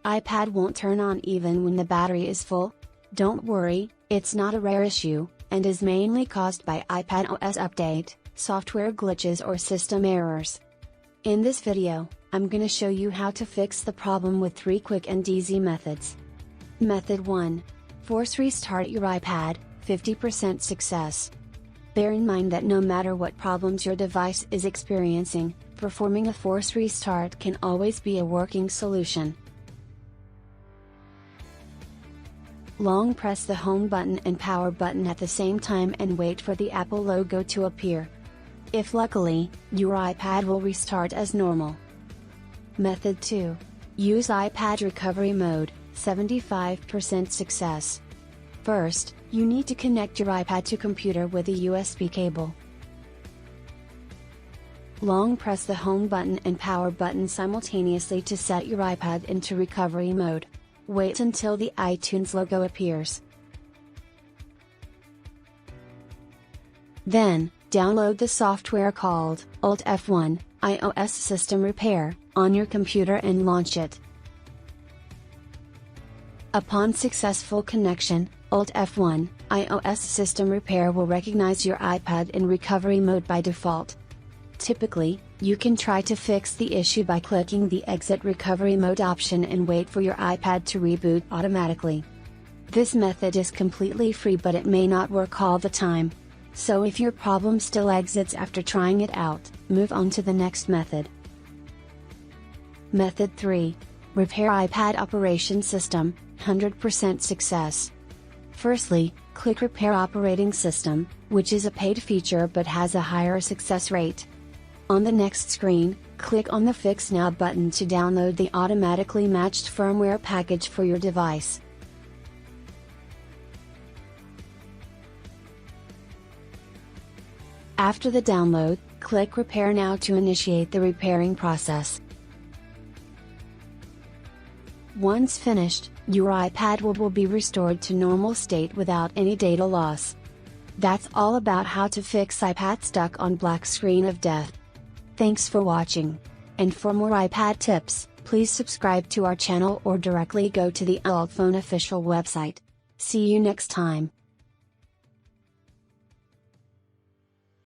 iPad won't turn on even when the battery is full? Don't worry, it's not a rare issue, and is mainly caused by iPadOS update, software glitches or system errors. In this video, I'm gonna show you how to fix the problem with 3 quick and easy methods. Method 1. Force restart your iPad, 50% success. Bear in mind that no matter what problems your device is experiencing, performing a force restart can always be a working solution. Long press the home button and power button at the same time and wait for the Apple logo to appear. If luckily, your iPad will restart as normal. Method 2. Use iPad recovery mode, 75% success. First, you need to connect your iPad to computer with a USB cable. Long press the home button and power button simultaneously to set your iPad into recovery mode. Wait until the iTunes logo appears. Then, download the software called Alt F1 iOS System Repair on your computer and launch it. Upon successful connection, Alt F1 iOS System Repair will recognize your iPad in recovery mode by default. Typically, you can try to fix the issue by clicking the Exit Recovery Mode option and wait for your iPad to reboot automatically. This method is completely free, but it may not work all the time. So if your problem still exits after trying it out, move on to the next method. Method 3. Repair iPad Operation System, 100% success. Firstly, click Repair Operating System, which is a paid feature but has a higher success rate. On the next screen, click on the Fix Now button to download the automatically matched firmware package for your device. After the download, click Repair Now to initiate the repairing process. Once finished, your iPad will be restored to normal state without any data loss. That's all about how to fix iPad stuck on black screen of death. Thanks for watching. And for more iPad tips, please subscribe to our channel or directly go to the Altphone official website. See you next time.